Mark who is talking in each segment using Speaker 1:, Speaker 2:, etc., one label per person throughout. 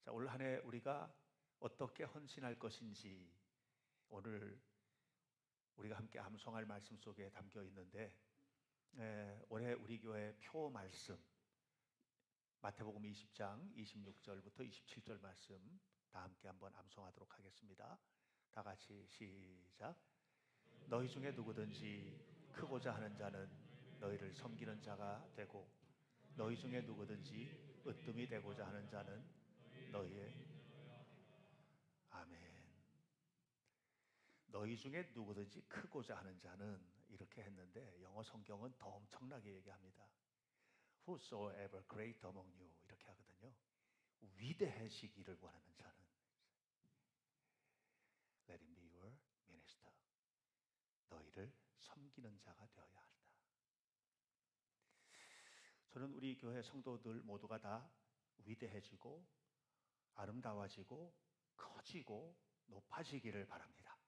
Speaker 1: 자, 올 한 해 우리가 어떻게 헌신할 것인지 오늘 우리가 함께 암송할 말씀 속에 담겨 있는데, 올해 우리 교회 표 말씀 마태복음 20장 26절부터 27절 말씀 다 함께 한번 암송하도록 하겠습니다. 다 같이 시작. 너희 중에 누구든지 크고자 하는 자는 너희를 섬기는 자가 되고, 너희 중에 누구든지 으뜸이 되고자 하는 자는 너희의 아멘. 너희 중에 누구든지 크고자 하는 자는 이렇게 했는데, 영어 성경은 더 엄청나게 얘기합니다. Whosoever great among you 이렇게 하거든요. 위대해지기를 원하는 자는 Let him be your minister. 너희를 섬기는 자가 되어야 한다. 저는 우리 교회 성도들 모두가 다 위대해지고 아름다워지고 커지고 높아지기를 바랍니다.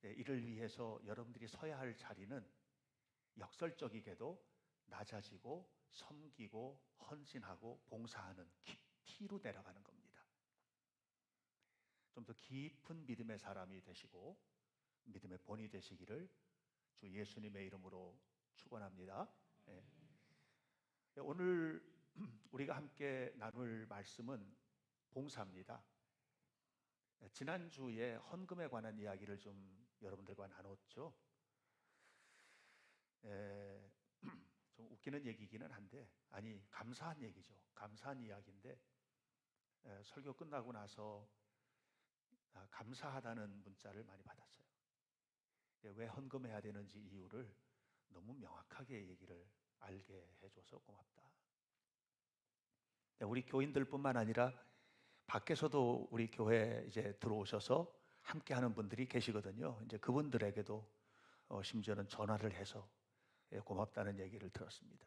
Speaker 1: 이를 위해서 여러분들이 서야 할 자리는 역설적이게도 낮아지고 섬기고 헌신하고 봉사하는 깊이로 내려가는 겁니다. 좀 더 깊은 믿음의 사람이 되시고 믿음의 본이 되시기를 주 예수님의 이름으로 축원합니다. 오늘 우리가 함께 나눌 말씀은 봉사입니다. 지난주에 헌금에 관한 이야기를 좀 여러분들과 나눴죠. 좀 웃기는 얘기기는 한데, 아니 감사한 얘기죠. 감사한 이야기인데, 설교 끝나고 나서 감사하다는 문자를 많이 받았어요. 왜 헌금해야 되는지 이유를 너무 명확하게 얘기를 알게 해줘서 고맙다. 우리 교인들뿐만 아니라 밖에서도 우리 교회 이제 들어오셔서 함께하는 분들이 계시거든요. 이제 그분들에게도 심지어는 전화를 해서 고맙다는 얘기를 들었습니다.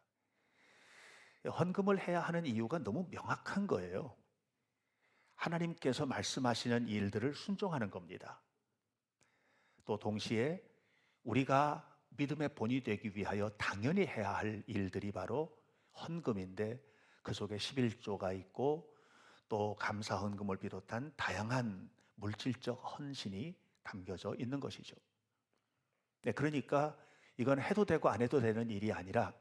Speaker 1: 헌금을 해야 하는 이유가 너무 명확한 거예요. 하나님께서 말씀하시는 일들을 순종하는 겁니다. 또 동시에 우리가 믿음의 본이 되기 위하여 당연히 해야 할 일들이 바로 헌금인데, 그 속에 11조가 있고 또 감사 헌금을 비롯한 다양한 물질적 헌신이 담겨져 있는 것이죠. 그러니까 이건 해도 되고 안 해도 되는 일이 아니라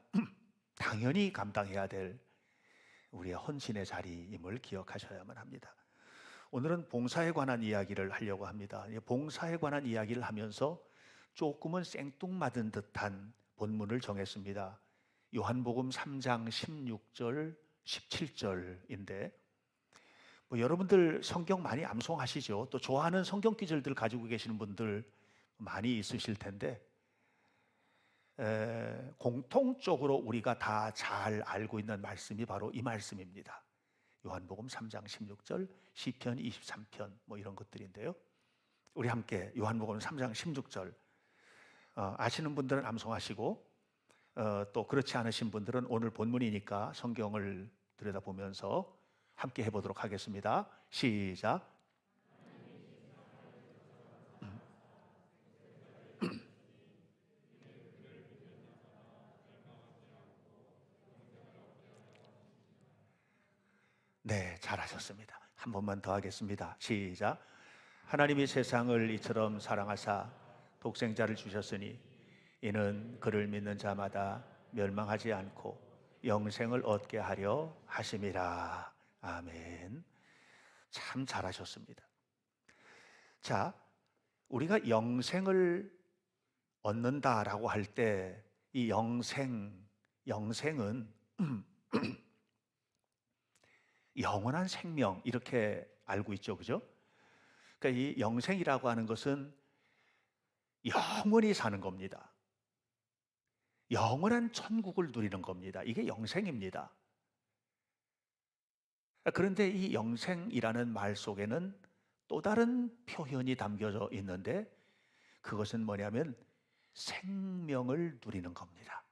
Speaker 1: 당연히 감당해야 될 우리의 헌신의 자리임을 기억하셔야만 합니다. 오늘은 봉사에 관한 이야기를 하려고 합니다. 봉사에 관한 이야기를 하면서 조금은 생뚱맞은 듯한 본문을 정했습니다. 요한복음 3장 16절 17절인데, 여러분들 성경 많이 암송하시죠. 또 좋아하는 성경 구절들 가지고 계시는 분들 많이 있으실 텐데, 공통적으로 우리가 다 잘 알고 있는 말씀이 바로 이 말씀입니다. 요한복음 3장 16절, 시편 23편 이런 것들인데요. 우리 함께 요한복음 3장 16절 아시는 분들은 암송하시고, 또 그렇지 않으신 분들은 오늘 본문이니까 성경을 들여다보면서 함께 해보도록 하겠습니다. 시작. 네, 잘하셨습니다. 한 번만 더 하겠습니다. 시작. 하나님이 세상을 이처럼 사랑하사 독생자를 주셨으니 이는 그를 믿는 자마다 멸망하지 않고 영생을 얻게 하려 하심이라. 아멘. 참 잘하셨습니다. 자, 우리가 영생을 얻는다라고 할 때 이 영생은 영원한 생명 이렇게 알고 있죠, 그죠? 그러니까 이 영생이라고 하는 것은 영원히 사는 겁니다. 영원한 천국을 누리는 겁니다. 이게 영생입니다. 그런데 이 영생이라는 말 속에는 또 다른 표현이 담겨져 있는데, 그것은 뭐냐면 생명을 누리는 겁니다.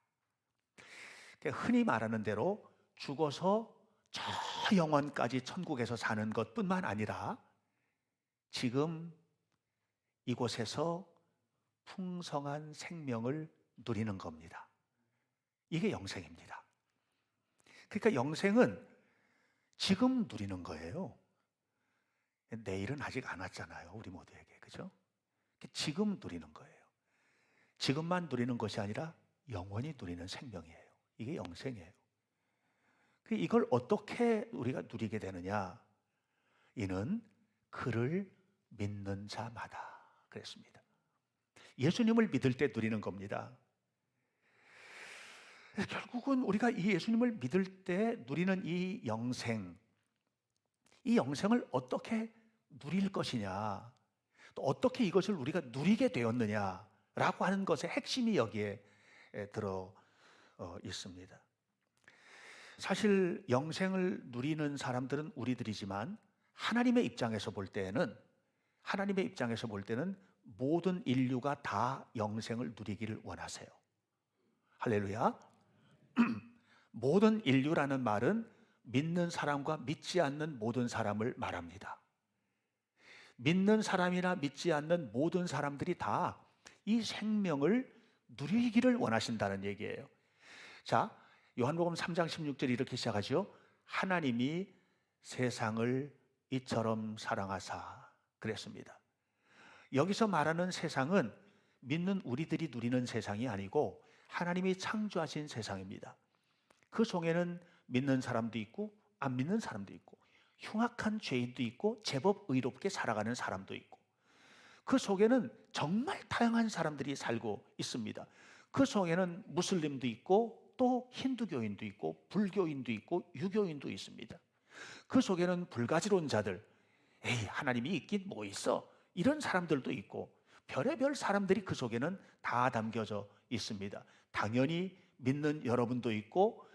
Speaker 1: 그러니까 흔히 말하는 대로 죽어서 저 영원까지 천국에서 사는 것뿐만 아니라 지금 이곳에서 풍성한 생명을 누리는 겁니다. 이게 영생입니다. 그러니까 영생은 지금 누리는 거예요. 내일은 아직 안 왔잖아요, 우리 모두에게. 그죠? 지금 누리는 거예요. 지금만 누리는 것이 아니라 영원히 누리는 생명이에요. 이게 영생이에요. 이걸 어떻게 우리가 누리게 되느냐? 이는 그를 믿는 자마다 그랬습니다. 예수님을 믿을 때 누리는 겁니다. 결국은 우리가 이 예수님을 믿을 때 누리는 이 영생을 어떻게 누릴 것이냐, 또 어떻게 이것을 우리가 누리게 되었느냐라고 하는 것의 핵심이 여기에 들어 있습니다. 사실 영생을 누리는 사람들은 우리들이지만 하나님의 입장에서 볼 때는 모든 인류가 다 영생을 누리기를 원하세요. 할렐루야. 모든 인류라는 말은 믿는 사람과 믿지 않는 모든 사람을 말합니다. 믿는 사람이나 믿지 않는 모든 사람들이 다 이 생명을 누리기를 원하신다는 얘기예요. 자, 요한복음 3장 16절이 이렇게 시작하죠. 하나님이 세상을 이처럼 사랑하사 그랬습니다. 여기서 말하는 세상은 믿는 우리들이 누리는 세상이 아니고 하나님이 창조하신 세상입니다. 그 속에는 믿는 사람도 있고 안 믿는 사람도 있고 흉악한 죄인도 있고 제법 의롭게 살아가는 사람도 있고 그 속에는 정말 다양한 사람들이 살고 있습니다. 그 속에는 무슬림도 있고 또 힌두교인도 있고 불교인도 있고 유교인도 있습니다. 그 속에는 불가지론자들, 에이 하나님이 있긴 뭐 있어, 이런 사람들도 있고 별의별 사람들이 그 속에는 다 담겨져 있습니다. 당연히 믿는 여러분도 있고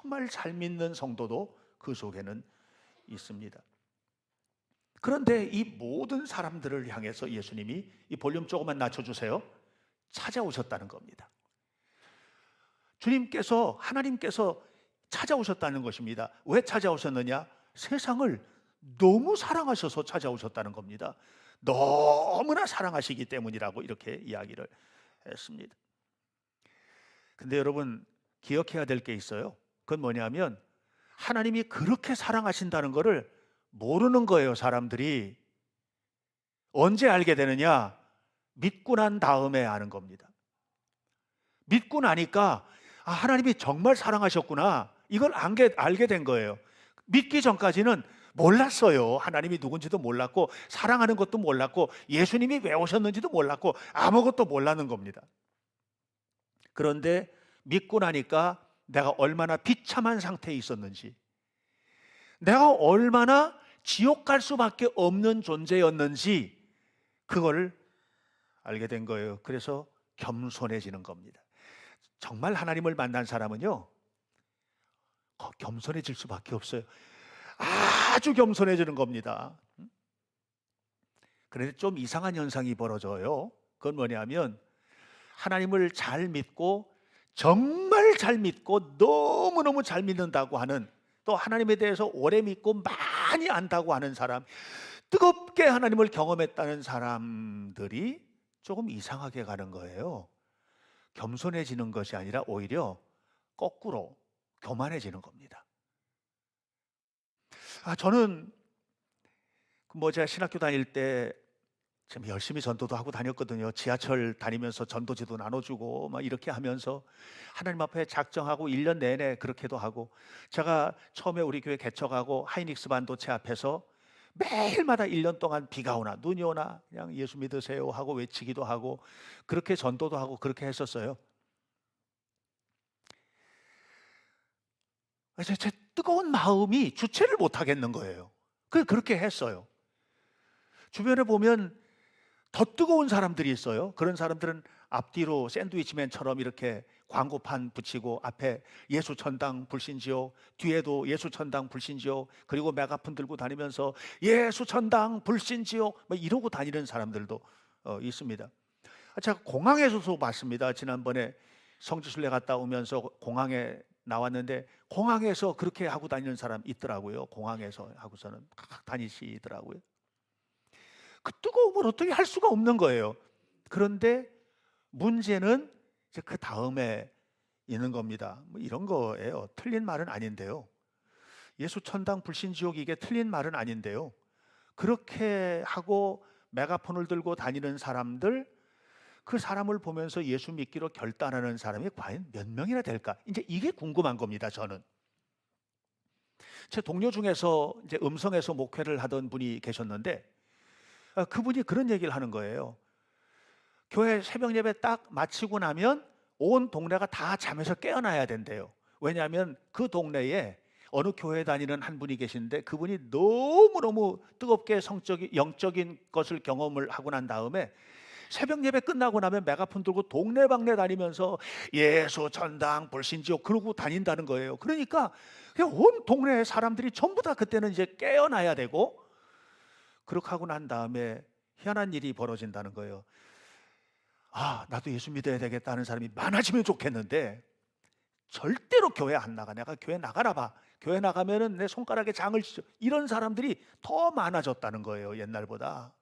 Speaker 1: 정말 잘 믿는 성도도 그 속에는 있습니다. 그런데 이 모든 사람들을 향해서 예수님이, 이 볼륨 조금만 낮춰주세요, 찾아오셨다는 겁니다. 하나님께서 찾아오셨다는 것입니다. 왜 찾아오셨느냐? 세상을 너무 사랑하셔서 찾아오셨다는 겁니다. 너무나 사랑하시기 때문이라고 이렇게 이야기를 했습니다. 근데 여러분 기억해야 될 게 있어요. 그건 뭐냐면 하나님이 그렇게 사랑하신다는 것을 모르는 거예요. 사람들이 언제 알게 되느냐? 믿고 난 다음에 아는 겁니다. 믿고 나니까 하나님이 정말 사랑하셨구나, 이걸 알게 된 거예요. 믿기 전까지는 몰랐어요. 하나님이 누군지도 몰랐고 사랑하는 것도 몰랐고 예수님이 왜 오셨는지도 몰랐고 아무것도 몰랐는 겁니다. 그런데 믿고 나니까 내가 얼마나 비참한 상태에 있었는지, 내가 얼마나 지옥 갈 수밖에 없는 존재였는지 그걸 알게 된 거예요. 그래서 겸손해지는 겁니다. 정말 하나님을 만난 사람은요 겸손해질 수밖에 없어요. 아주 겸손해지는 겁니다. 그런데 좀 이상한 현상이 벌어져요. 그건 뭐냐면 하나님을 잘 믿고 정말 잘 믿고 너무너무 잘 믿는다고 하는, 또 하나님에 대해서 오래 믿고 많이 안다고 하는 사람, 뜨겁게 하나님을 경험했다는 사람들이 조금 이상하게 가는 거예요. 겸손해지는 것이 아니라 오히려 거꾸로 교만해지는 겁니다. 저는 제가 신학교 다닐 때 참 열심히 전도도 하고 다녔거든요. 지하철 다니면서 전도지도 나눠주고 막 이렇게 하면서 하나님 앞에 작정하고 1년 내내 그렇게도 하고, 제가 처음에 우리 교회 개척하고 하이닉스 반도체 앞에서 매일마다 1년 동안 비가 오나 눈이 오나 그냥 예수 믿으세요 하고 외치기도 하고 그렇게 전도도 하고 그렇게 했었어요. 제 뜨거운 마음이 주체를 못 하겠는 거예요. 그렇게 했어요. 주변에 보면 더 뜨거운 사람들이 있어요. 그런 사람들은 앞뒤로 샌드위치맨처럼 이렇게 광고판 붙이고 앞에 예수 천당 불신지요, 뒤에도 예수 천당 불신지요, 그리고 메가폰 들고 다니면서 예수 천당 불신지요 이러고 다니는 사람들도 있습니다. 제가 공항에서도 봤습니다. 지난번에 성지순례 갔다 오면서 공항에 나왔는데 공항에서 그렇게 하고 다니는 사람 있더라고요. 공항에서 하고서는 막 다니시더라고요. 그 뜨거움을 어떻게 할 수가 없는 거예요. 그런데 문제는 이제 그 다음에 있는 겁니다. 이런 거예요. 틀린 말은 아닌데요. 예수 천당 불신 지옥 이게 틀린 말은 아닌데요. 그렇게 하고 메가폰을 들고 다니는 사람들, 그 사람을 보면서 예수 믿기로 결단하는 사람이 과연 몇 명이나 될까? 이제 이게 궁금한 겁니다, 저는. 제 동료 중에서 이제 음성에서 목회를 하던 분이 계셨는데, 그분이 그런 얘기를 하는 거예요. 교회 새벽 예배 딱 마치고 나면 온 동네가 다 잠에서 깨어나야 된대요. 왜냐하면 그 동네에 어느 교회 다니는 한 분이 계신데, 그분이 너무너무 뜨겁게 영적인 것을 경험을 하고 난 다음에 새벽 예배 끝나고 나면 메가폰 들고 동네방네 다니면서 예수 천당 불신지옥 그러고 다닌다는 거예요. 그러니까 그냥 온 동네 사람들이 전부 다 그때는 이제 깨어나야 되고, 그렇게 하고 난 다음에 희한한 일이 벌어진다는 거예요. 나도 예수 믿어야 되겠다는 사람이 많아지면 좋겠는데 절대로 교회 안 나가. 내가 교회 나가나 봐. 교회 나가면은 내 손가락에 장을 치죠. 이런 사람들이 더 많아졌다는 거예요, 옛날보다.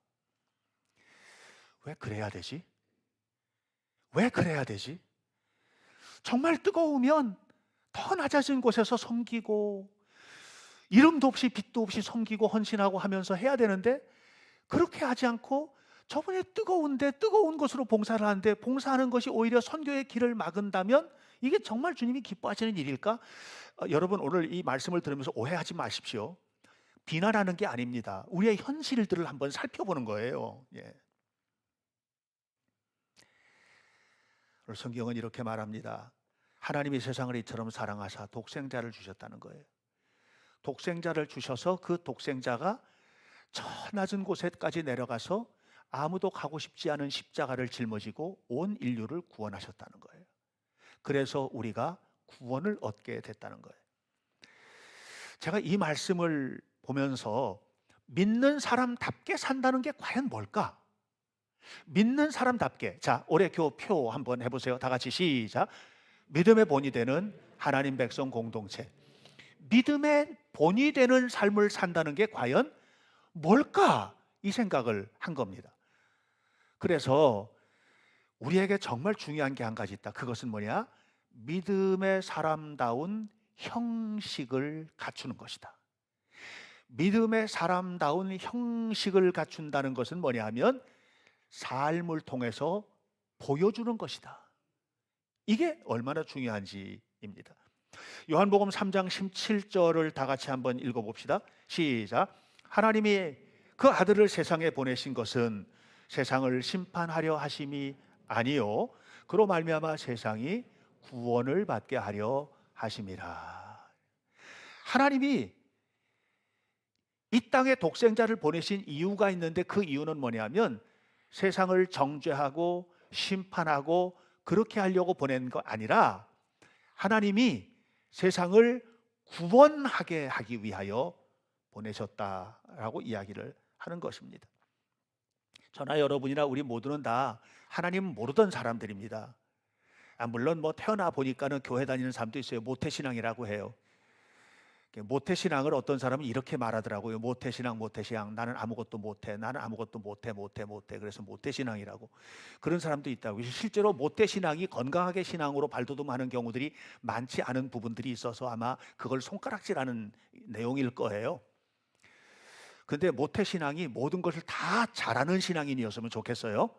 Speaker 1: 왜 그래야 되지? 왜 그래야 되지? 정말 뜨거우면 더 낮아진 곳에서 섬기고, 이름도 없이 빛도 없이 섬기고 헌신하고 하면서 해야 되는데, 그렇게 하지 않고 저번에 뜨거운데 뜨거운 것으로 봉사를 하는데, 봉사하는 것이 오히려 선교의 길을 막은다면 이게 정말 주님이 기뻐하시는 일일까? 여러분, 오늘 이 말씀을 들으면서 오해하지 마십시오. 비난하는 게 아닙니다. 우리의 현실들을 한번 살펴보는 거예요. 성경은 이렇게 말합니다. 하나님이 세상을 이처럼 사랑하사 독생자를 주셨다는 거예요. 독생자를 주셔서 그 독생자가 저 낮은 곳에까지 내려가서 아무도 가고 싶지 않은 십자가를 짊어지고 온 인류를 구원하셨다는 거예요. 그래서 우리가 구원을 얻게 됐다는 거예요. 제가 이 말씀을 보면서 믿는 사람답게 산다는 게 과연 뭘까? 믿는 사람답게. 자, 올해 교표 한번 해보세요. 다 같이 시작. 믿음의 본이 되는 하나님 백성 공동체. 믿음의 본이 되는 삶을 산다는 게 과연 뭘까? 이 생각을 한 겁니다. 그래서 우리에게 정말 중요한 게 한 가지 있다. 그것은 뭐냐? 믿음의 사람다운 형식을 갖추는 것이다. 믿음의 사람다운 형식을 갖춘다는 것은 뭐냐 하면 삶을 통해서 보여주는 것이다. 이게 얼마나 중요한지입니다. 요한복음 3장 17절을 다 같이 한번 읽어봅시다. 시작. 하나님이 그 아들을 세상에 보내신 것은 세상을 심판하려 하심이 아니요 그로 말미암아 세상이 구원을 받게 하려 하심이라. 하나님이 이 땅에 독생자를 보내신 이유가 있는데, 그 이유는 뭐냐면 세상을 정죄하고 심판하고 그렇게 하려고 보낸 거 아니라 하나님이 세상을 구원하게 하기 위하여 보내셨다라고 이야기를 하는 것입니다. 저나 여러분이나 우리 모두는 다 하나님 모르던 사람들입니다. 물론 태어나 보니까는 교회 다니는 사람도 있어요. 모태신앙이라고 해요. 모태신앙을 어떤 사람은 이렇게 말하더라고요. 모태신앙, 모태신앙. 나는 아무것도 못해. 나는 아무것도 못해. 그래서 모태신앙이라고. 그런 사람도 있다고. 실제로 모태신앙이 건강하게 신앙으로 발돋움하는 경우들이 많지 않은 부분들이 있어서 아마 그걸 손가락질하는 내용일 거예요. 근데 모태신앙이 모든 것을 다 잘하는 신앙인이었으면 좋겠어요.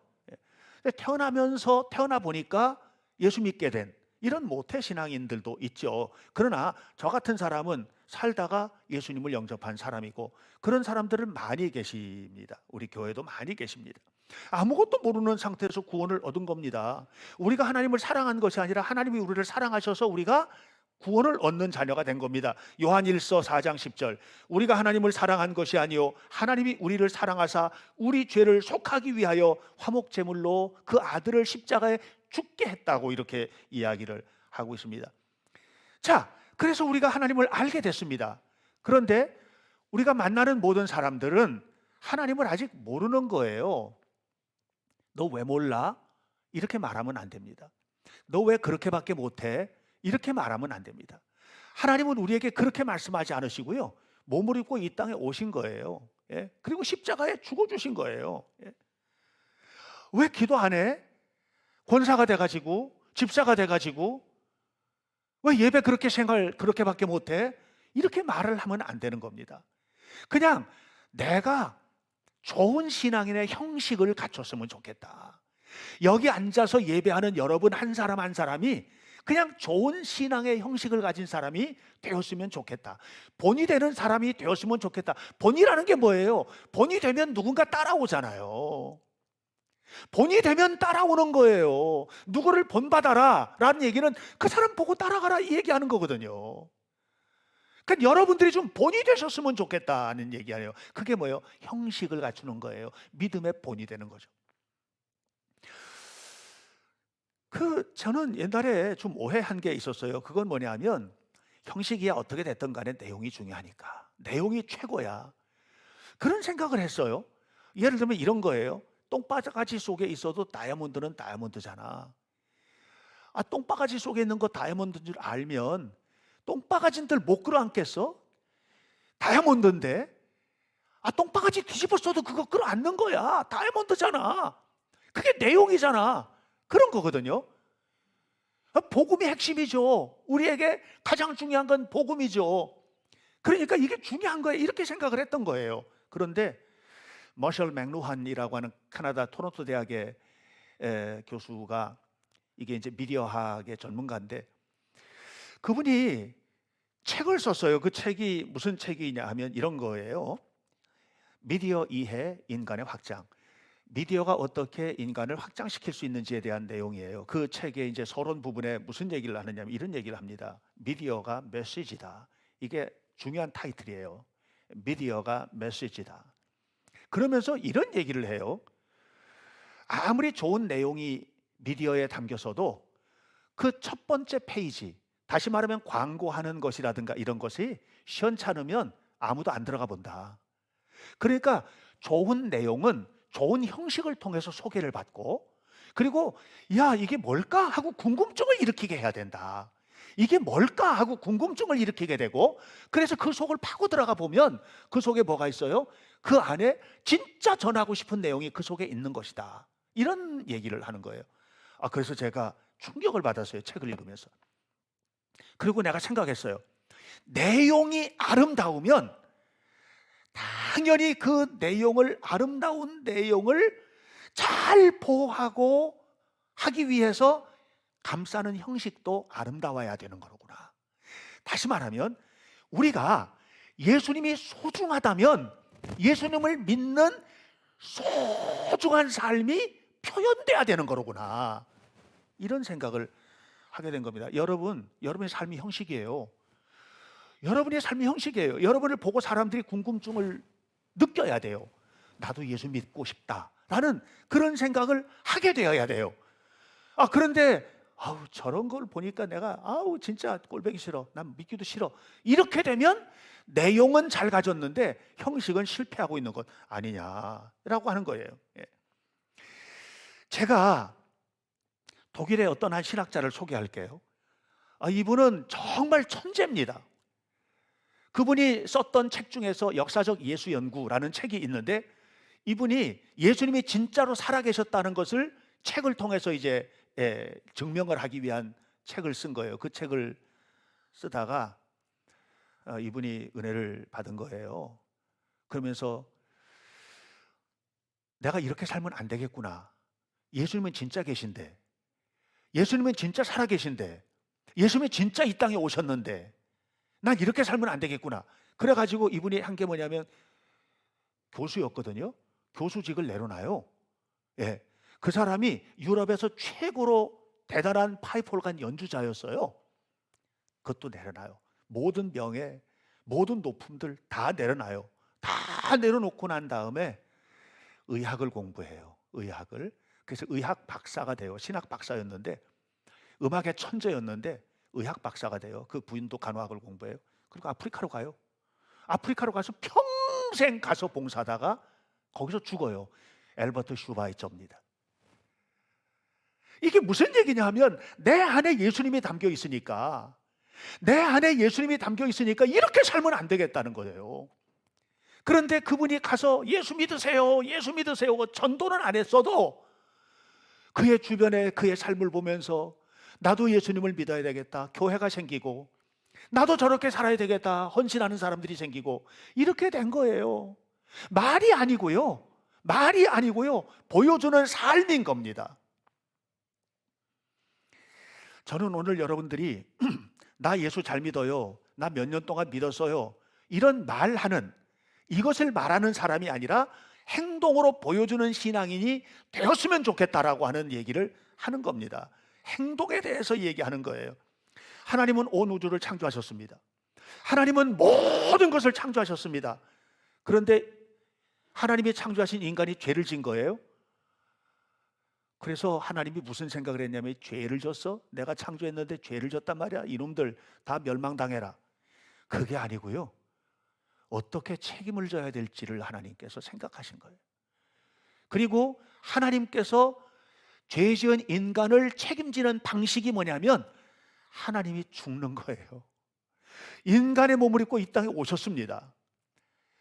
Speaker 1: 태어나 보니까 예수 믿게 된 이런 모태신앙인들도 있죠. 그러나 저 같은 사람은 살다가 예수님을 영접한 사람이고, 그런 사람들은 많이 계십니다. 우리 교회도 많이 계십니다. 아무것도 모르는 상태에서 구원을 얻은 겁니다. 우리가 하나님을 사랑한 것이 아니라 하나님이 우리를 사랑하셔서 우리가 구원을 얻는 자녀가 된 겁니다. 요한일서 4장 10절. 우리가 하나님을 사랑한 것이 아니요 하나님이 우리를 사랑하사 우리 죄를 속하기 위하여 화목제물로 그 아들을 십자가에 죽게 했다고 이렇게 이야기를 하고 있습니다. 자, 그래서 우리가 하나님을 알게 됐습니다. 그런데 우리가 만나는 모든 사람들은 하나님을 아직 모르는 거예요. 너 왜 몰라? 이렇게 말하면 안 됩니다. 너 왜 그렇게밖에 못해? 이렇게 말하면 안 됩니다. 하나님은 우리에게 그렇게 말씀하지 않으시고요, 몸을 입고 이 땅에 오신 거예요. 그리고 십자가에 죽어주신 거예요. 왜 기도 안 해? 권사가 돼가지고 집사가 돼가지고 왜 예배 그렇게밖에 못해? 이렇게 말을 하면 안 되는 겁니다. 그냥 내가 좋은 신앙인의 형식을 갖췄으면 좋겠다. 여기 앉아서 예배하는 여러분 한 사람 한 사람이 그냥 좋은 신앙의 형식을 가진 사람이 되었으면 좋겠다. 본이 되는 사람이 되었으면 좋겠다. 본이라는 게 뭐예요? 본이 되면 누군가 따라오잖아요. 본이 되면 따라오는 거예요. 누구를 본받아라 라는 얘기는 그 사람 보고 따라가라 이 얘기하는 거거든요. 그러니까 여러분들이 좀 본이 되셨으면 좋겠다는 얘기 아니에요. 그게 뭐예요? 형식을 갖추는 거예요. 믿음의 본이 되는 거죠. 저는 옛날에 좀 오해한 게 있었어요. 그건 뭐냐면 형식이 어떻게 됐든 간에 내용이 중요하니까. 내용이 최고야. 그런 생각을 했어요. 예를 들면 이런 거예요. 똥바가지 속에 있어도 다이아몬드는 다이아몬드잖아. 똥바가지 속에 있는 거 다이아몬드인 줄 알면 똥바가지들 못 끌어안겠어? 다이아몬드인데. 똥바가지 뒤집어 써도 그거 끌어안는 거야. 다이아몬드잖아. 그게 내용이잖아. 그런 거거든요. 복음이 핵심이죠. 우리에게 가장 중요한 건 복음이죠. 그러니까 이게 중요한 거예요. 이렇게 생각을 했던 거예요. 그런데 머셜 맥루한이라고 하는 캐나다 토론토 대학의 교수가, 이게 이제 미디어학의 전문가인데, 그분이 책을 썼어요. 그 책이 무슨 책이냐 하면 이런 거예요. 미디어 이해 인간의 확장. 미디어가 어떻게 인간을 확장시킬 수 있는지에 대한 내용이에요. 그 책의 이제 서론 부분에 무슨 얘기를 하느냐면 이런 얘기를 합니다. 미디어가 메시지다. 이게 중요한 타이틀이에요. 미디어가 메시지다. 그러면서 이런 얘기를 해요. 아무리 좋은 내용이 미디어에 담겨서도 그 첫 번째 페이지, 다시 말하면 광고하는 것이라든가 이런 것이 시원찮으면 아무도 안 들어가 본다. 그러니까 좋은 내용은 좋은 형식을 통해서 소개를 받고, 그리고 야 이게 뭘까 하고 궁금증을 일으키게 해야 된다. 이게 뭘까 하고 궁금증을 일으키게 되고, 그래서 그 속을 파고 들어가 보면 그 속에 뭐가 있어요? 그 안에 진짜 전하고 싶은 내용이 그 속에 있는 것이다. 이런 얘기를 하는 거예요. 그래서 제가 충격을 받았어요. 책을 읽으면서. 그리고 내가 생각했어요. 내용이 아름다우면 당연히 그 내용을, 아름다운 내용을 잘 보호하고 하기 위해서 감싸는 형식도 아름다워야 되는 거로구나. 다시 말하면 우리가 예수님이 소중하다면 예수님을 믿는 소중한 삶이 표현돼야 되는 거로구나. 이런 생각을 하게 된 겁니다. 여러분의 삶이 형식이에요. 여러분의 삶이 형식이에요. 여러분을 보고 사람들이 궁금증을 느껴야 돼요. 나도 예수 믿고 싶다라는 그런 생각을 하게 되어야 돼요. 그런데 저런 걸 보니까 내가 진짜 꼴보기 싫어. 난 믿기도 싫어. 이렇게 되면 내용은 잘 가졌는데 형식은 실패하고 있는 것 아니냐라고 하는 거예요. 제가 독일의 어떤 한 신학자를 소개할게요. 이분은 정말 천재입니다. 그분이 썼던 책 중에서 역사적 예수 연구라는 책이 있는데, 이분이 예수님이 진짜로 살아계셨다는 것을 책을 통해서 이제 증명을 하기 위한 책을 쓴 거예요. 그 책을 쓰다가 이분이 은혜를 받은 거예요. 그러면서 내가 이렇게 살면 안 되겠구나. 예수님은 진짜 계신데, 예수님은 진짜 살아계신데, 예수님이 진짜 이 땅에 오셨는데 난 이렇게 살면 안 되겠구나. 그래가지고 이분이 한 게 뭐냐면 교수였거든요. 교수직을 내려놔요. 그 사람이 유럽에서 최고로 대단한 파이프 오르간 연주자였어요. 그것도 내려놔요. 모든 명예, 모든 높음들 다 내려놔요. 다 내려놓고 난 다음에 의학을 공부해요. 의학을. 그래서 의학 박사가 돼요. 신학 박사였는데, 음악의 천재였는데 의학 박사가 돼요. 그 부인도 간호학을 공부해요. 그리고 아프리카로 가요. 아프리카로 가서 평생 가서 봉사하다가 거기서 죽어요. 엘버트 슈바이처입니다. 이게 무슨 얘기냐 하면 내 안에 예수님이 담겨 있으니까, 내 안에 예수님이 담겨 있으니까 이렇게 살면 안 되겠다는 거예요. 그런데 그분이 가서 예수 믿으세요, 예수 믿으세요 전도는 안 했어도 그의 주변에 그의 삶을 보면서 나도 예수님을 믿어야 되겠다, 교회가 생기고 나도 저렇게 살아야 되겠다 헌신하는 사람들이 생기고 이렇게 된 거예요. 말이 아니고요. 말이 아니고요. 보여주는 삶인 겁니다. 저는 오늘 여러분들이 나 예수 잘 믿어요. 나 몇 년 동안 믿었어요. 이런 말하는, 이것을 말하는 사람이 아니라 행동으로 보여주는 신앙인이 되었으면 좋겠다라고 하는 얘기를 하는 겁니다. 행동에 대해서 얘기하는 거예요. 하나님은 온 우주를 창조하셨습니다. 하나님은 모든 것을 창조하셨습니다. 그런데 하나님이 창조하신 인간이 죄를 진 거예요. 그래서 하나님이 무슨 생각을 했냐면, 죄를 졌어? 내가 창조했는데 죄를 졌단 말이야? 이놈들 다 멸망당해라. 그게 아니고요. 어떻게 책임을 져야 될지를 하나님께서 생각하신 거예요. 그리고 하나님께서 죄 지은 인간을 책임지는 방식이 뭐냐면 하나님이 죽는 거예요. 인간의 몸을 입고 이 땅에 오셨습니다.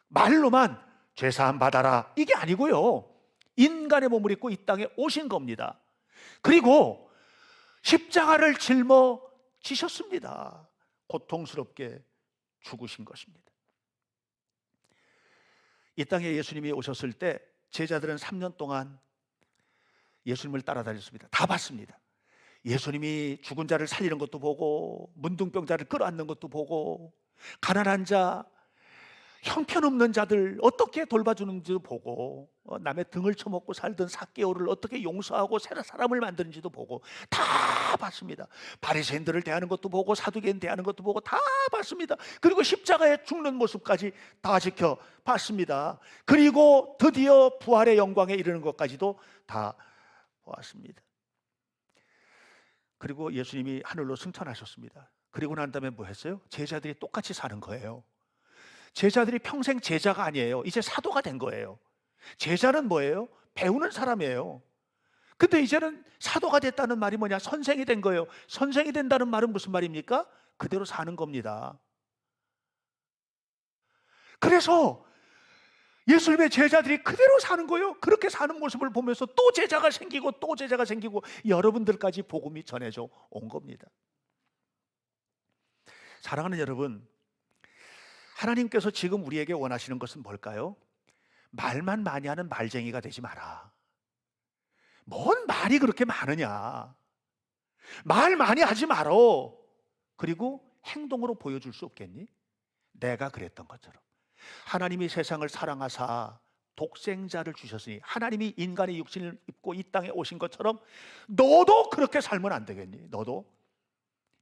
Speaker 1: 말로만 죄사함 받아라 이게 아니고요. 인간의 몸을 입고 이 땅에 오신 겁니다. 그리고 십자가를 짊어지셨습니다. 고통스럽게 죽으신 것입니다. 이 땅에 예수님이 오셨을 때 제자들은 3년 동안 예수님을 따라다녔습니다. 다 봤습니다. 예수님이 죽은 자를 살리는 것도 보고, 문둥병자를 끌어안는 것도 보고, 가난한 자, 형편없는 자들 어떻게 돌봐주는지도 보고, 남의 등을 쳐먹고 살던 삭개오를 어떻게 용서하고 새로 사람을 만드는지도 보고 다 봤습니다. 바리새인들을 대하는 것도 보고 사두개인 대하는 것도 보고 다 봤습니다. 그리고 십자가에 죽는 모습까지 다 지켜봤습니다. 그리고 드디어 부활의 영광에 이르는 것까지도 다 보았습니다. 그리고 예수님이 하늘로 승천하셨습니다. 그리고 난 다음에 뭐 했어요? 제자들이 똑같이 사는 거예요. 제자들이 평생 제자가 아니에요. 이제 사도가 된 거예요. 제자는 뭐예요? 배우는 사람이에요. 근데 이제는 사도가 됐다는 말이 뭐냐? 선생이 된 거예요. 선생이 된다는 말은 무슨 말입니까? 그대로 사는 겁니다. 그래서 예수님의 제자들이 그대로 사는 거예요. 그렇게 사는 모습을 보면서 또 제자가 생기고 또 제자가 생기고 여러분들까지 복음이 전해져 온 겁니다. 사랑하는 여러분, 하나님께서 지금 우리에게 원하시는 것은 뭘까요? 말만 많이 하는 말쟁이가 되지 마라. 뭔 말이 그렇게 많으냐? 말 많이 하지 말어. 그리고 행동으로 보여줄 수 없겠니? 내가 그랬던 것처럼 하나님이 세상을 사랑하사 독생자를 주셨으니, 하나님이 인간의 육신을 입고 이 땅에 오신 것처럼 너도 그렇게 살면 안 되겠니? 너도.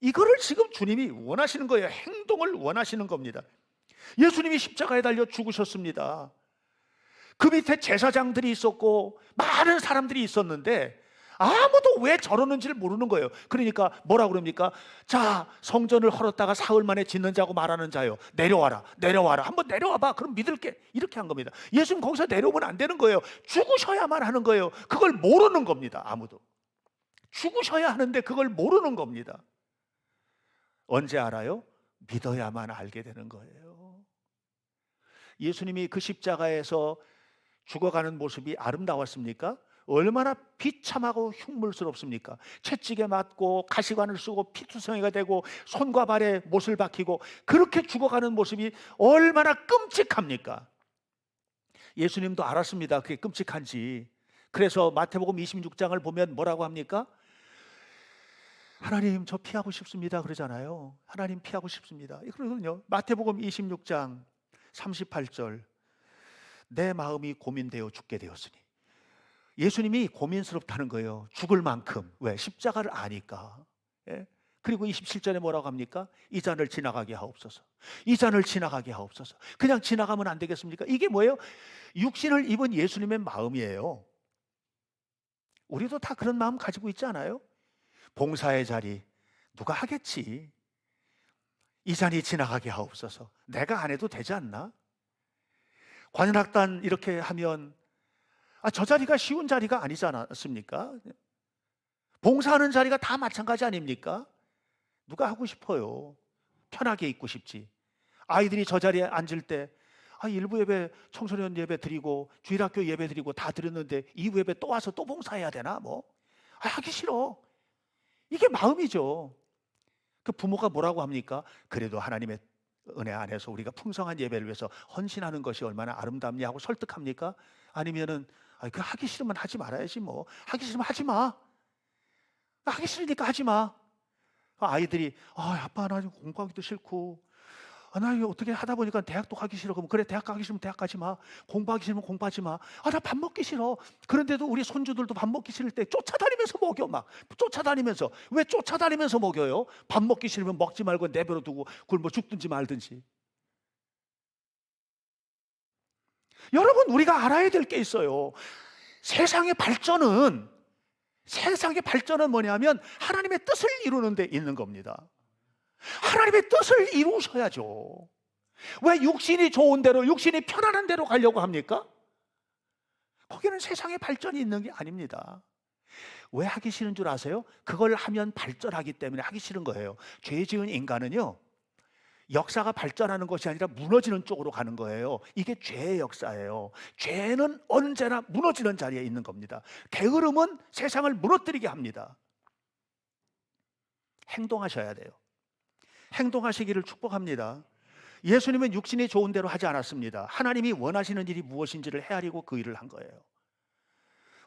Speaker 1: 이거를 지금 주님이 원하시는 거예요. 행동을 원하시는 겁니다. 예수님이 십자가에 달려 죽으셨습니다. 그 밑에 제사장들이 있었고 많은 사람들이 있었는데 아무도 왜 저러는지를 모르는 거예요. 그러니까 뭐라 그럽니까? 자, 성전을 헐었다가 사흘 만에 짓는 자고 말하는 자요, 내려와라, 내려와라, 한번 내려와봐, 그럼 믿을게. 이렇게 한 겁니다. 예수님 거기서 내려오면 안 되는 거예요. 죽으셔야만 하는 거예요. 그걸 모르는 겁니다. 아무도. 죽으셔야 하는데 그걸 모르는 겁니다. 언제 알아요? 믿어야만 알게 되는 거예요. 예수님이 그 십자가에서 죽어가는 모습이 아름다웠습니까? 얼마나 비참하고 흉물스럽습니까? 채찍에 맞고 가시관을 쓰고 피투성이가 되고 손과 발에 못을 박히고 그렇게 죽어가는 모습이 얼마나 끔찍합니까? 예수님도 알았습니다. 그게 끔찍한지. 그래서 마태복음 26장을 보면 뭐라고 합니까? 하나님, 저 피하고 싶습니다 그러잖아요. 하나님, 피하고 싶습니다. 그러거든요. 마태복음 26장 38절, 내 마음이 고민되어 죽게 되었으니. 예수님이 고민스럽다는 거예요. 죽을 만큼. 왜? 십자가를 아니까. 예? 그리고 27절에 뭐라고 합니까? 이 잔을 지나가게 하옵소서. 이 잔을 지나가게 하옵소서. 그냥 지나가면 안 되겠습니까? 이게 뭐예요? 육신을 입은 예수님의 마음이에요. 우리도 다 그런 마음 가지고 있지 않아요? 봉사의 자리 누가 하겠지. 이 잔이 지나가게 하옵소서. 내가 안 해도 되지 않나? 관현악단 이렇게 하면 저 자리가 쉬운 자리가 아니지 않습니까? 봉사하는 자리가 다 마찬가지 아닙니까? 누가 하고 싶어요? 편하게 있고 싶지. 아이들이 저 자리에 앉을 때 일부 예배, 청소년 예배 드리고 주일학교 예배 드리고 다 드렸는데 2부 예배 또 와서 또 봉사해야 되나? 하기 싫어. 이게 마음이죠. 그 부모가 뭐라고 합니까? 그래도 하나님의 은혜 안에서 우리가 풍성한 예배를 위해서 헌신하는 것이 얼마나 아름답냐 하고 설득합니까? 아니면은 그 하기 싫으면 하지 말아야지 뭐. 하기 싫으면 하지 마. 하기 싫으니까 하지 마. 아이들이 아빠 나 공부하기도 싫고 나 이거 어떻게 하다 보니까 대학도 가기 싫어. 그럼 그래 대학 가기 싫으면 대학 가지 마. 공부하기 싫으면 공부하지 마. 나 밥 먹기 싫어. 그런데도 우리 손주들도 밥 먹기 싫을 때 쫓아다니면서 먹여. 막 쫓아다니면서. 왜 쫓아다니면서 먹여요? 밥 먹기 싫으면 먹지 말고 내버려 두고 굶어 죽든지 말든지. 여러분 우리가 알아야 될 게 있어요. 세상의 발전은 뭐냐면 하나님의 뜻을 이루는 데 있는 겁니다. 하나님의 뜻을 이루셔야죠. 왜 육신이 좋은 대로, 육신이 편안한 대로 가려고 합니까? 거기는 세상의 발전이 있는 게 아닙니다. 왜 하기 싫은 줄 아세요? 그걸 하면 발전하기 때문에 하기 싫은 거예요. 죄 지은 인간은요, 역사가 발전하는 것이 아니라 무너지는 쪽으로 가는 거예요. 이게 죄의 역사예요. 죄는 언제나 무너지는 자리에 있는 겁니다. 게으름은 세상을 무너뜨리게 합니다. 행동하셔야 돼요. 행동하시기를 축복합니다. 예수님은 육신이 좋은 대로 하지 않았습니다. 하나님이 원하시는 일이 무엇인지를 헤아리고 그 일을 한 거예요.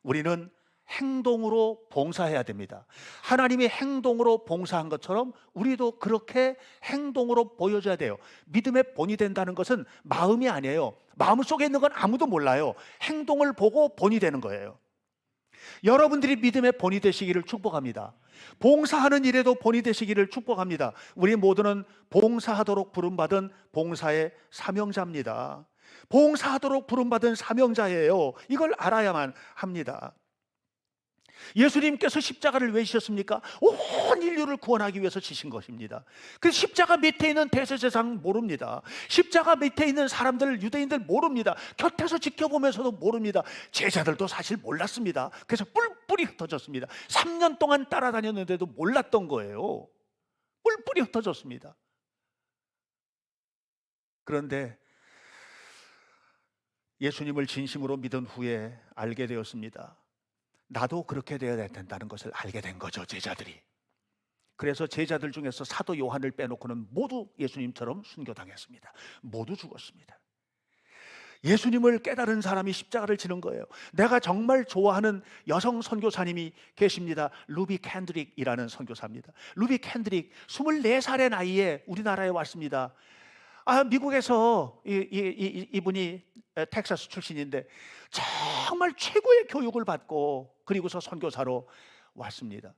Speaker 1: 우리는 행동으로 봉사해야 됩니다. 하나님이 행동으로 봉사한 것처럼 우리도 그렇게 행동으로 보여줘야 돼요. 믿음의 본이 된다는 것은 마음이 아니에요. 마음속에 있는 건 아무도 몰라요. 행동을 보고 본이 되는 거예요. 여러분들이 믿음의 본이 되시기를 축복합니다. 봉사하는 일에도 본이 되시기를 축복합니다. 우리 모두는 봉사하도록 부름받은 봉사의 사명자입니다. 봉사하도록 부름받은 사명자예요. 이걸 알아야만 합니다. 예수님께서 십자가를 왜 지셨습니까? 온 인류를 구원하기 위해서 지신 것입니다. 그 십자가 밑에 있는 대제사장 모릅니다. 십자가 밑에 있는 사람들, 유대인들 모릅니다. 곁에서 지켜보면서도 모릅니다. 제자들도 사실 몰랐습니다. 그래서 뿔뿔이 흩어졌습니다. 3년 동안 따라다녔는데도 몰랐던 거예요. 뿔뿔이 흩어졌습니다. 그런데 예수님을 진심으로 믿은 후에 알게 되었습니다. 나도 그렇게 되어야 된다는 것을 알게 된 거죠, 제자들이. 그래서 제자들 중에서 사도 요한을 빼놓고는 모두 예수님처럼 순교당했습니다. 모두 죽었습니다. 예수님을 깨달은 사람이 십자가를 지는 거예요. 내가 정말 좋아하는 여성 선교사님이 계십니다. 루비 캔드릭이라는 선교사입니다. 루비 캔드릭 24살의 나이에 우리나라에 왔습니다. 미국에서 이분이 텍사스 출신인데 정말 최고의 교육을 받고 그리고서 선교사로 왔습니다.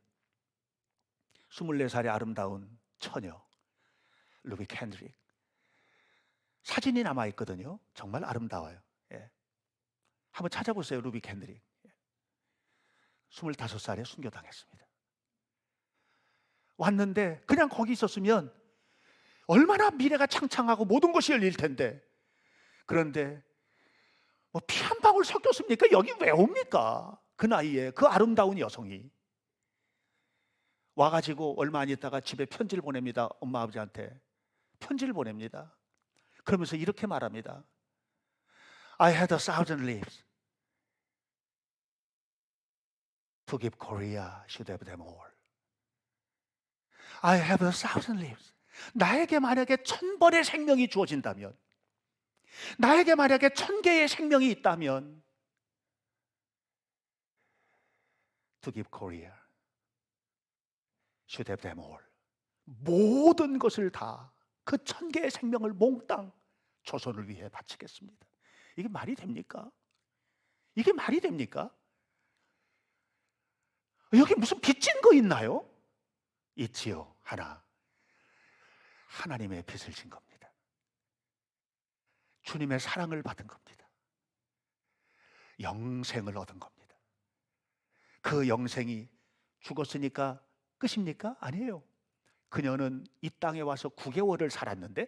Speaker 1: 24살의 아름다운 처녀 루비 캔드릭. 사진이 남아있거든요. 정말 아름다워요. 한번 찾아보세요. 루비 캔드릭. 25살에 순교당했습니다. 왔는데 그냥 거기 있었으면 얼마나 미래가 창창하고 모든 것이 열릴 텐데, 그런데 뭐 피 한 방울 섞였습니까? 여기 왜 옵니까? 그 나이에 그 아름다운 여성이 와가지고 얼마 안 있다가 집에 편지를 보냅니다. 엄마 아버지한테 편지를 보냅니다. 그러면서 이렇게 말합니다. I had 1,000 lives to give Korea should have them all. I have 1,000 lives. 나에게 만약에 1000번의 생명이 주어진다면, 나에게 만약에 1000개의 생명이 있다면 to give Korea should have them all. 모든 것을 다 그 1000개의 생명을 몽땅 조선을 위해 바치겠습니다. 이게 말이 됩니까? 이게 말이 됩니까? 여기 무슨 빚진 거 있나요? 있지요. 하나. 하나님의 빚을 진 겁니다. 주님의 사랑을 받은 겁니다. 영생을 얻은 겁니다. 그 영생이 죽었으니까 끝입니까? 아니에요. 그녀는 이 땅에 와서 9개월을 살았는데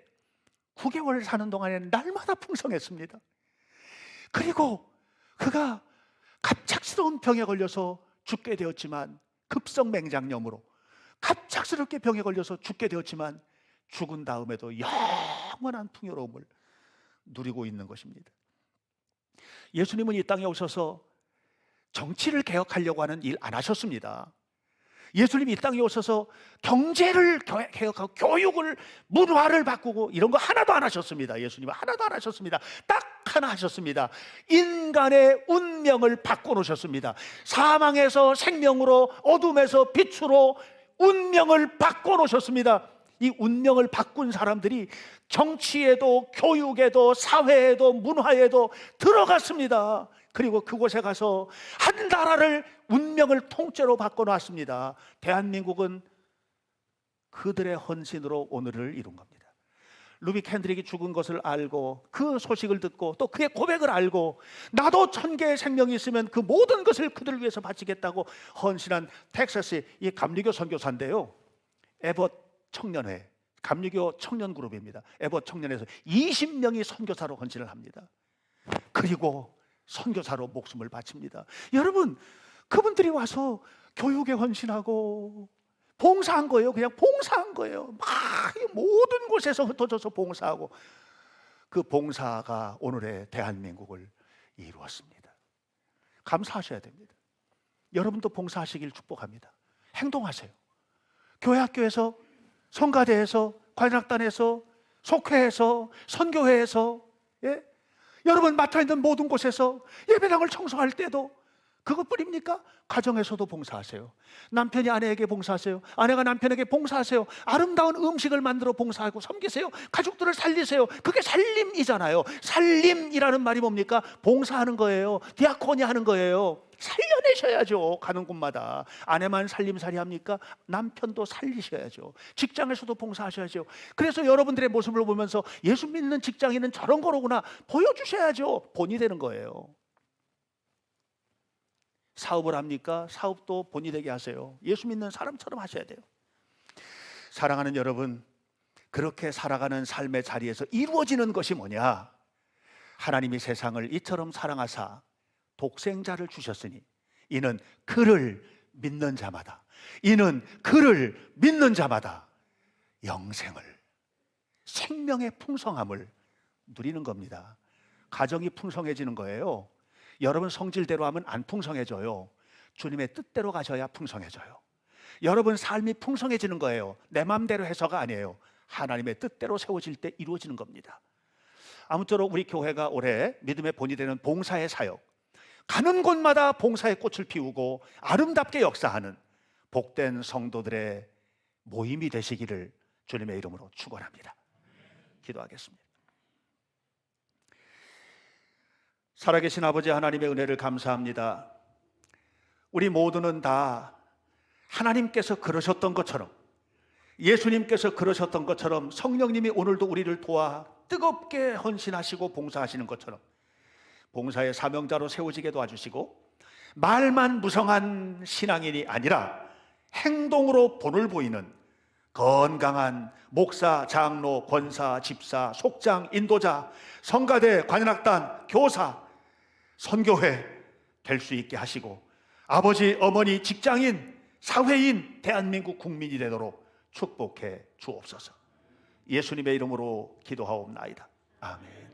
Speaker 1: 9개월을 사는 동안에는 날마다 풍성했습니다. 그리고 그가 갑작스러운 병에 걸려서 죽게 되었지만, 급성 맹장염으로 갑작스럽게 병에 걸려서 죽게 되었지만 죽은 다음에도 영원한 풍요로움을 누리고 있는 것입니다. 예수님은 이 땅에 오셔서 정치를 개혁하려고 하는 일 안 하셨습니다. 예수님이 이 땅에 오셔서 경제를 개혁하고 교육을, 문화를 바꾸고 이런 거 하나도 안 하셨습니다. 예수님은 하나도 안 하셨습니다. 딱 하나 하셨습니다. 인간의 운명을 바꿔놓으셨습니다. 사망에서 생명으로, 어둠에서 빛으로 운명을 바꿔놓으셨습니다. 이 운명을 바꾼 사람들이 정치에도 교육에도 사회에도 문화에도 들어갔습니다. 그리고 그곳에 가서 한 나라를, 운명을 통째로 바꿔놨습니다. 대한민국은 그들의 헌신으로 오늘을 이룬 겁니다. 루비 캔드릭이 죽은 것을 알고, 그 소식을 듣고, 또 그의 고백을 알고, 나도 1000개의 생명이 있으면 그 모든 것을 그들을 위해서 바치겠다고 헌신한 텍사스의 이 감리교 선교사인데요, 에벗 청년회, 감리교 청년 그룹입니다. 에벗 청년회에서 20명이 선교사로 헌신을 합니다. 그리고 선교사로 목숨을 바칩니다. 여러분, 그분들이 와서 교육에 헌신하고 봉사한 거예요. 그냥 봉사한 거예요. 막 모든 곳에서 흩어져서 봉사하고, 그 봉사가 오늘의 대한민국을 이루었습니다. 감사하셔야 됩니다. 여러분도 봉사하시길 축복합니다. 행동하세요. 교회 학교에서, 성가대에서, 관악단에서, 속회에서, 선교회에서, 예? 여러분 맡아있는 모든 곳에서 예배당을 청소할 때도 그것뿐입니까? 가정에서도 봉사하세요. 남편이 아내에게 봉사하세요. 아내가 남편에게 봉사하세요. 아름다운 음식을 만들어 봉사하고 섬기세요. 가족들을 살리세요. 그게 살림이잖아요. 살림이라는 말이 뭡니까? 봉사하는 거예요. 디아코니 하는 거예요. 살려내셔야죠. 가는 곳마다. 아내만 살림살이 합니까? 남편도 살리셔야죠. 직장에서도 봉사하셔야죠. 그래서 여러분들의 모습을 보면서 예수 믿는 직장인은 저런 거로구나 보여주셔야죠. 본이 되는 거예요. 사업을 합니까? 사업도 본이 되게 하세요. 예수 믿는 사람처럼 하셔야 돼요. 사랑하는 여러분, 그렇게 살아가는 삶의 자리에서 이루어지는 것이 뭐냐? 하나님이 세상을 이처럼 사랑하사 독생자를 주셨으니 이는 그를 믿는 자마다, 이는 그를 믿는 자마다 영생을, 생명의 풍성함을 누리는 겁니다. 가정이 풍성해지는 거예요. 여러분 성질대로 하면 안 풍성해져요. 주님의 뜻대로 가셔야 풍성해져요. 여러분 삶이 풍성해지는 거예요. 내 마음대로 해서가 아니에요. 하나님의 뜻대로 세워질 때 이루어지는 겁니다. 아무쪼록 우리 교회가 올해 믿음의 본이 되는 봉사의 사역, 가는 곳마다 봉사의 꽃을 피우고 아름답게 역사하는 복된 성도들의 모임이 되시기를 주님의 이름으로 축원합니다. 기도하겠습니다. 살아계신 아버지 하나님의 은혜를 감사합니다. 우리 모두는 다 하나님께서 그러셨던 것처럼, 예수님께서 그러셨던 것처럼, 성령님이 오늘도 우리를 도와 뜨겁게 헌신하시고 봉사하시는 것처럼 봉사의 사명자로 세워지게 도와주시고, 말만 무성한 신앙인이 아니라 행동으로 본을 보이는 건강한 목사, 장로, 권사, 집사, 속장, 인도자, 성가대, 관현악단, 교사, 선교회 될 수 있게 하시고, 아버지, 어머니, 직장인, 사회인, 대한민국 국민이 되도록 축복해 주옵소서. 예수님의 이름으로 기도하옵나이다. 아멘.